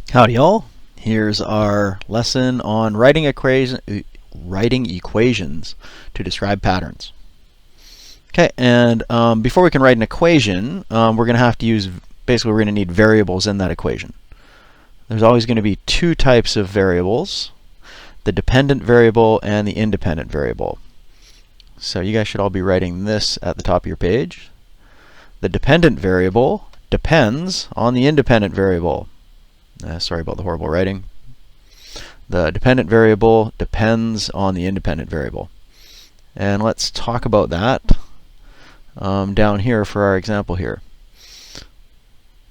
Howdy y'all. Here's our lesson on writing equations to describe patterns. Okay, and before we can write an equation, we're going to have to use, basically we're going to need variables in that equation. There's always going to be two types of variables, the dependent variable and the independent variable. So you guys should all be writing this at the top of your page. The dependent variable depends on the independent variable. Sorry about the horrible writing. The dependent variable depends on the independent variable. And let's talk about that down here for our example here.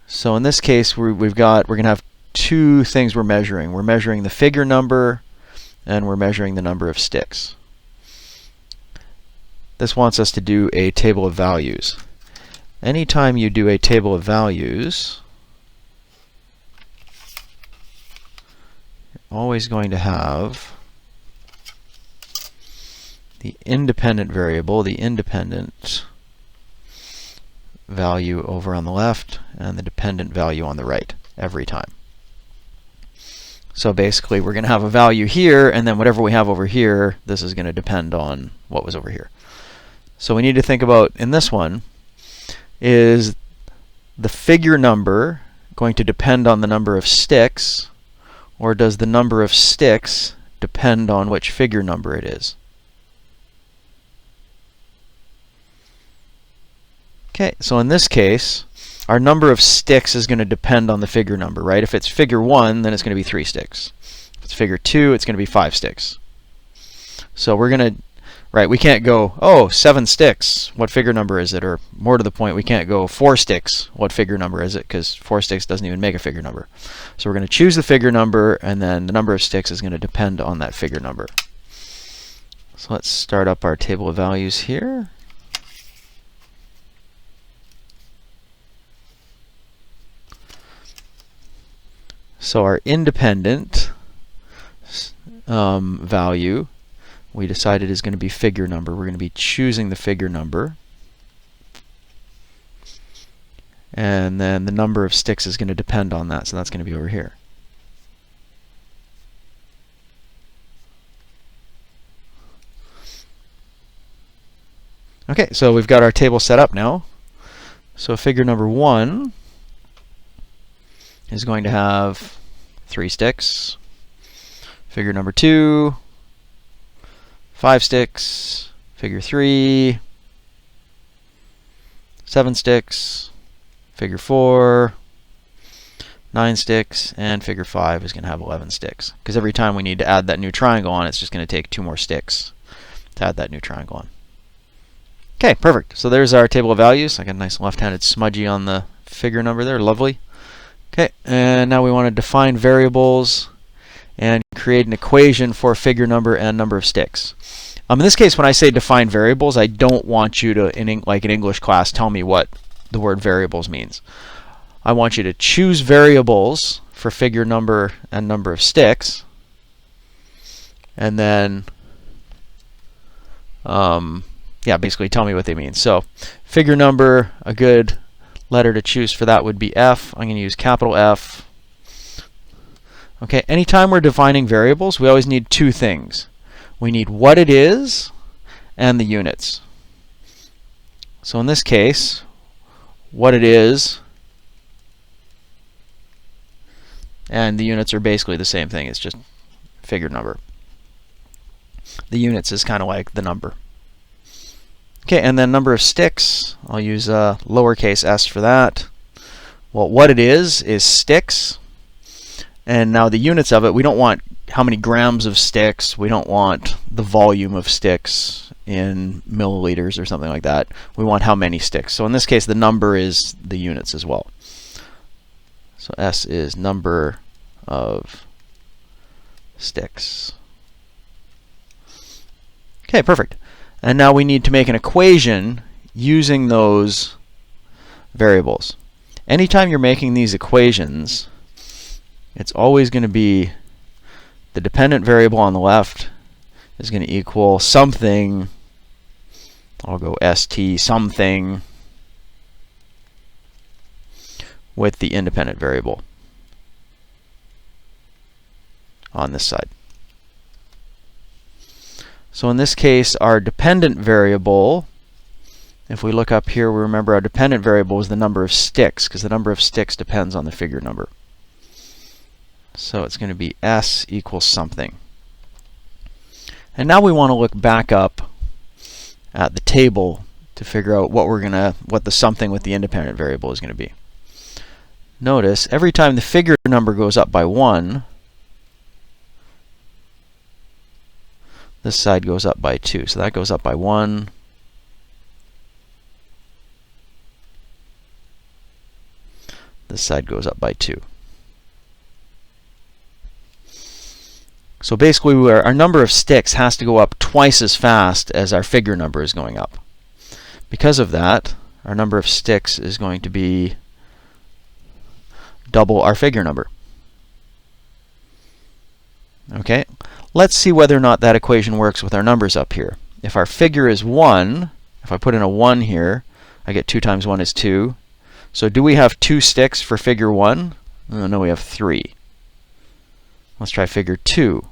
So in this case, we're going to have two things we're measuring. We're measuring the figure number and we're measuring the number of sticks. This wants us to do a table of values. Anytime you do a table of values, always going to have the independent variable, the independent value over on the left, and the dependent value on the right every time. So basically we're going to have a value here, and then whatever we have over here, this is going to depend on what was over here. So we need to think about, in this one, is the figure number going to depend on the number of sticks, or does the number of sticks depend on which figure number it is? Okay, so in this case, our number of sticks is going to depend on the figure number, right? If it's figure 1, then it's going to be 3 sticks. If it's figure 2, it's going to be 5 sticks. So we're going to, right, we can't go, oh, 7 sticks, what figure number is it? Or more to the point, we can't go 4 sticks, what figure number is it? Because 4 sticks doesn't even make a figure number. So we're going to choose the figure number, and then the number of sticks is going to depend on that figure number. So let's start up our table of values here. So our independent value, we decided is going to be figure number. We're going to be choosing the figure number. And then the number of sticks is going to depend on that, so that's going to be over here. Okay, so we've got our table set up now. So figure number 1 is going to have 3 sticks. Figure number 2, 5 sticks. Figure 3, 7 sticks. Figure 4, 9 sticks. And figure 5 is going to have 11 sticks. Because every time we need to add that new triangle on, it's just going to take 2 more sticks to add that new triangle on. Okay, perfect. So there's our table of values. I got a nice left-handed smudgy on the figure number there. Lovely. Okay, and now we want to define variables and create an equation for figure number and number of sticks. In this case, when I say define variables, I don't want you to, like in English class, tell me what the word variables means. I want you to choose variables for figure number and number of sticks, and then yeah, basically tell me what they mean. So figure number, a good letter to choose for that would be F. I'm going to use capital F. Okay, anytime we're defining variables, we always need two things. We need what it is and the units. So in this case, what it is and the units are basically the same thing. It's just figure number. The units is kind of like the number. Okay, and then number of sticks, I'll use lowercase s for that. Well, what it is sticks. And now the units of it, we don't want how many grams of sticks. We don't want the volume of sticks in milliliters or something like that. We want how many sticks. So in this case, the number is the units as well. So s is number of sticks. Okay, perfect. And now we need to make an equation using those variables. Anytime you're making these equations, it's always going to be the dependent variable on the left is going to equal something. I'll go st something with the independent variable. on this side. So in this case, our dependent variable, if we look up here, we remember our dependent variable is the number of sticks, because the number of sticks depends on the figure number. So it's going to be s equals something. And now we want to look back up at the table to figure out what the something with the independent variable is going to be. Notice every time the figure number goes up by 1, this side goes up by 2. So that goes up by 1. This side goes up by 2. So basically, our number of sticks has to go up twice as fast as our figure number is going up. Because of that, our number of sticks is going to be double our figure number. Okay, let's see whether or not that equation works with our numbers up here. If our figure is 1, if I put in a 1 here, I get 2 times 1 is 2. So do we have 2 sticks for figure 1? No, we have 3. Let's try figure 2.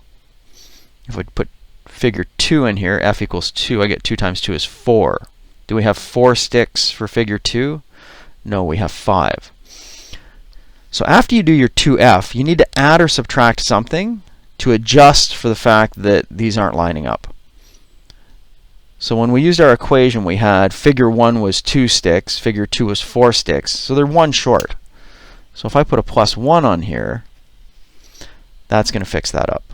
If we put figure 2 in here, f equals 2, I get 2 times 2 is 4. Do we have 4 sticks for figure 2? No, we have 5. So after you do your 2f, you need to add or subtract something to adjust for the fact that these aren't lining up. So when we used our equation, we had figure 1 was 2 sticks, figure 2 was 4 sticks, so they're 1 short. So if I put a plus 1 on here, that's going to fix that up.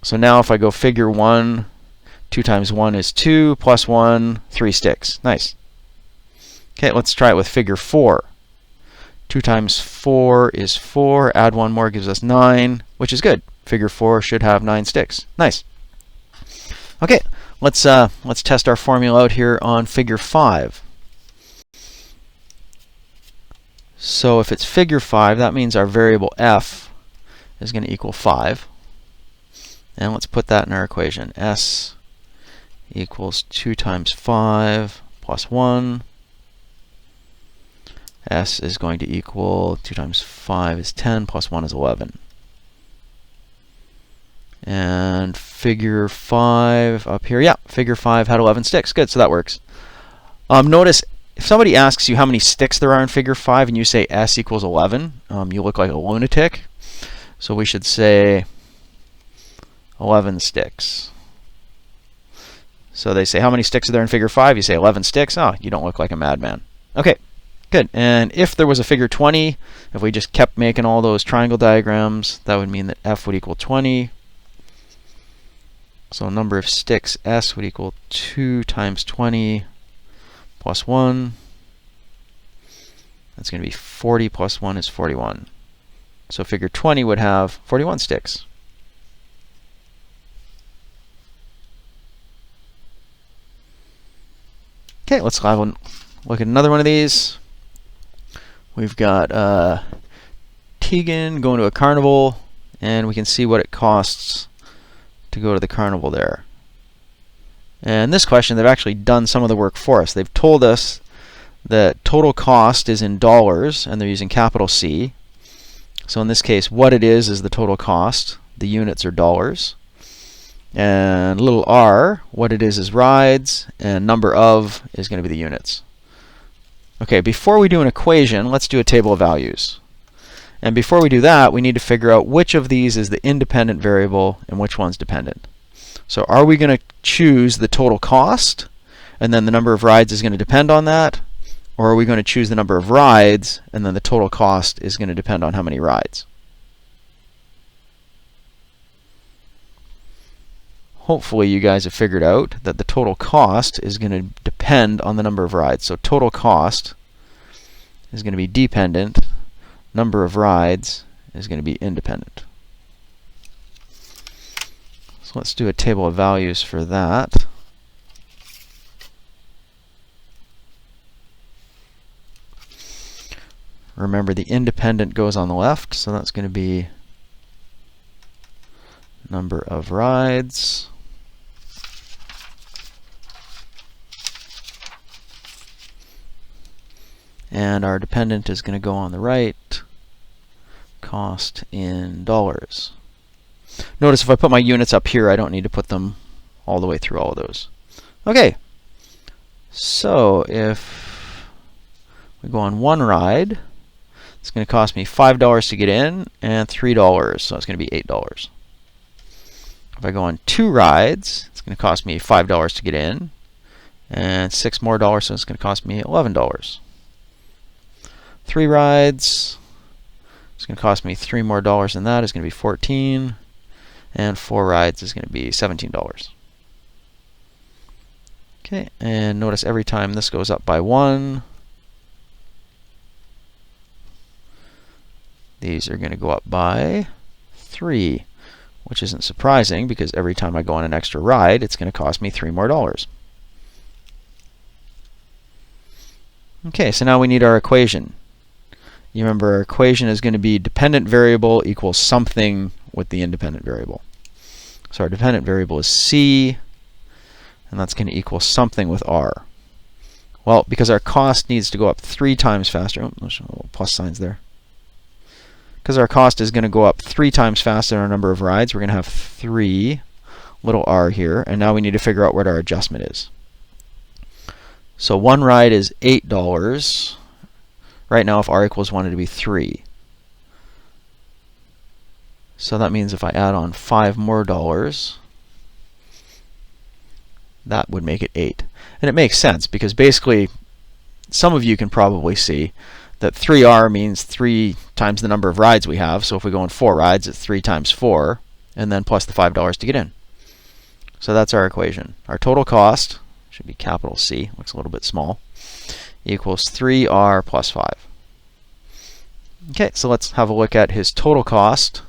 So now if I go figure 1, 2 times 1 is 2, plus 1, 3 sticks. Nice. Okay, let's try it with figure 4. 2 times 4 is 4, add 1 more gives us 9, which is good. Figure 4 should have 9 sticks. Nice. Okay, let's test our formula out here on figure 5. So if it's figure 5, that means our variable f is going to equal 5. And let's put that in our equation. S equals 2 times 5 plus 1. S is going to equal 2 times 5 is 10 plus 1 is 11. And figure 5 up here, yeah, figure 5 had 11 sticks. Good, so that works. Notice if somebody asks you how many sticks there are in figure 5 and you say S equals 11, you look like a lunatic. So we should say 11 sticks. So they say, how many sticks are there in figure 5? You say 11 sticks. Oh, you don't look like a madman. Okay, good. And if there was a figure 20, if we just kept making all those triangle diagrams, that would mean that F would equal 20. So number of sticks, S would equal 2 times 20 plus 1. That's going to be 40 plus 1 is 41. So figure 20 would have 41 sticks. Okay, let's have a look at another one of these. We've got Tegan going to a carnival, and we can see what it costs to go to the carnival there. And this question, they've actually done some of the work for us. They've told us that total cost is in dollars, and they're using capital C. So in this case, what it is the total cost. The units are dollars. And little r, what it is rides, and number of is going to be the units. Okay, before we do an equation, let's do a table of values. And before we do that, we need to figure out which of these is the independent variable and which one's dependent. So are we going to choose the total cost, and then the number of rides is going to depend on that? Or are we going to choose the number of rides, and then the total cost is going to depend on how many rides? Hopefully you guys have figured out that the total cost is going to depend on the number of rides. So total cost is going to be dependent. Number of rides is going to be independent. So let's do a table of values for that. Remember, the independent goes on the left, so that's going to be number of rides. And our dependent is going to go on the right, cost in dollars. Notice if I put my units up here, I don't need to put them all the way through all of those. Okay, so if we go on one ride, it's going to cost me $5 to get in and $3, so it's going to be $8. If I go on 2 rides, it's going to cost me $5 to get in and $6 more, so it's going to cost me $11. 3 rides, it's going to cost me $3 more than that. It's going to be 14, and 4 rides is going to be $17. Okay, and notice every time this goes up by 1, these are going to go up by 3, which isn't surprising because every time I go on an extra ride, it's going to cost me $3 more. Okay, so now we need our equation. You remember our equation is going to be dependent variable equals something with the independent variable. So our dependent variable is C, and that's going to equal something with R. Well, because our cost needs to go up 3 times faster, there's little plus signs there. Because our cost is going to go up 3 times faster than our number of rides, we're going to have 3 little r here, and now we need to figure out what our adjustment is. So 1 ride is $8. Right now, if r equals 1, it would be 3. So that means if I add on $5 more, that would make it 8. And it makes sense because basically, some of you can probably see that 3r means 3 times the number of rides we have. So if we go on 4 rides, it's 3 times 4, and then plus the $5 to get in. So that's our equation. Our total cost, should be capital C, looks a little bit small, equals 3r plus 5. Okay, so let's have a look at his total cost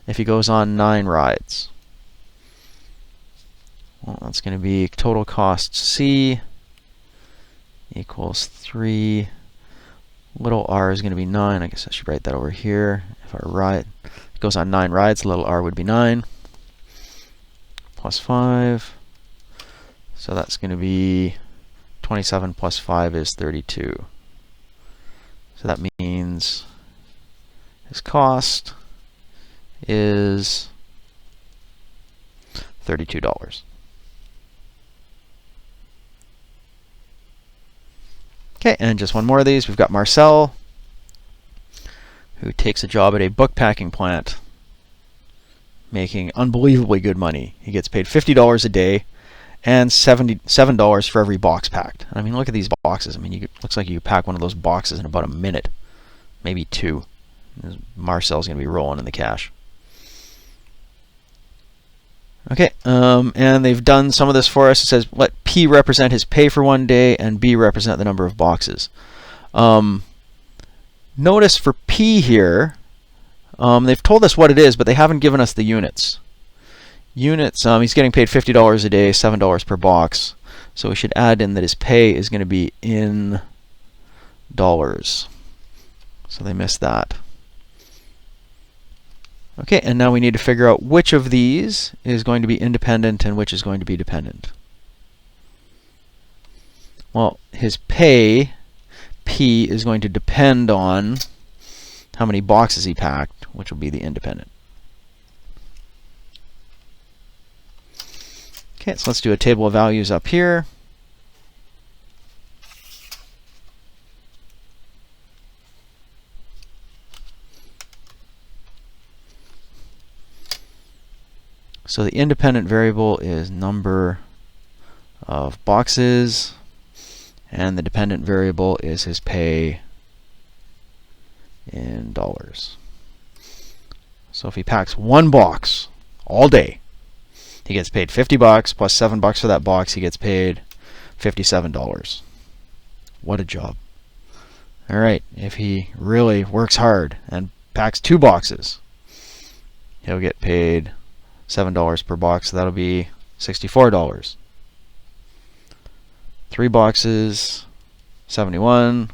if he goes on 9 rides. Well, that's going to be total cost C equals 3. Little r is going to be 9. I guess I should write that over here. If our ride goes on 9 rides, little r would be 9 plus 5. So that's going to be 27 plus 5 is 32. So that means his cost is $32. Okay, and just one more of these. We've got Marcel, who takes a job at a book packing plant, making unbelievably good money. He gets paid $50 a day and $77 for every box packed. I mean, look at these boxes. I mean, it looks like you pack one of those boxes in about a minute, maybe 2. Marcel's going to be rolling in the cash. Okay, and they've done some of this for us. It says let P represent his pay for one day and B represent the number of boxes. Notice for P here, they've told us what it is, but they haven't given us the units. Units, he's getting paid $50 a day, $7 per box. So we should add in that his pay is going to be in dollars. So they missed that. Okay, and now we need to figure out which of these is going to be independent and which is going to be dependent. Well, his pay, P, is going to depend on how many boxes he packed, which will be the independent. Okay, so let's do a table of values up here. So the independent variable is number of boxes, and the dependent variable is his pay in dollars. So if he packs 1 box all day, he gets paid $50 plus $7 for that box. He gets paid $57. What a job. All right, if he really works hard and packs 2 boxes, he'll get paid $7 per box, so that'll be $64. 3 boxes, 71,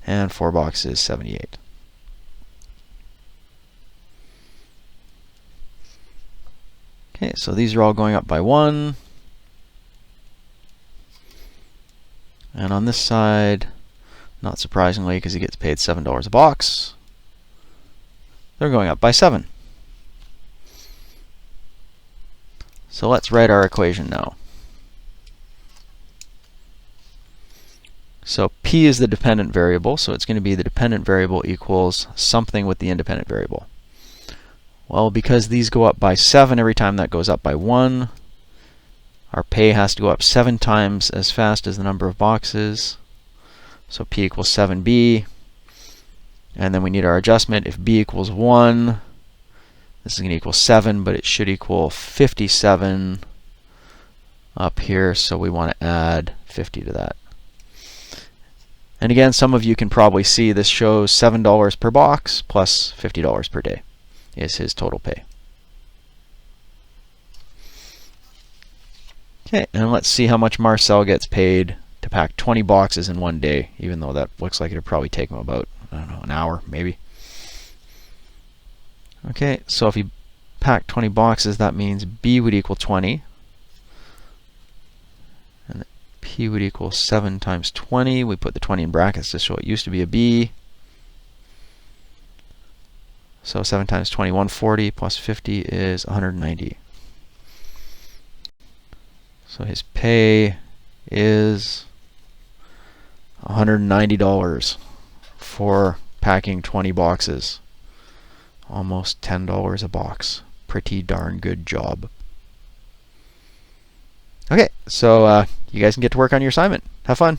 and 4 boxes, 78. Okay, so these are all going up by 1. And on this side, not surprisingly, because he gets paid $7 a box, they're going up by 7. So let's write our equation now. So P is the dependent variable, so it's going to be the dependent variable equals something with the independent variable. Well, because these go up by 7 every time that goes up by 1, our pay has to go up 7 times as fast as the number of boxes. So P equals 7B. And then we need our adjustment. If B equals 1, this is going to equal 7, but it should equal 57 up here, so we want to add 50 to that. And again, some of you can probably see this shows $7 per box plus $50 per day is his total pay. Okay, and let's see how much Marcel gets paid to pack 20 boxes in one day, even though that looks like it would probably take him about, I don't know, an hour maybe. Okay, so if he packed 20 boxes, that means B would equal 20. And P would equal 7 times 20. We put the 20 in brackets to show it used to be a B. So 7 times 20, 140 plus 50 is 190. So his pay is $190 for packing 20 boxes. Almost $10 a box. Pretty darn good job. Okay, so you guys can get to work on your assignment. Have fun.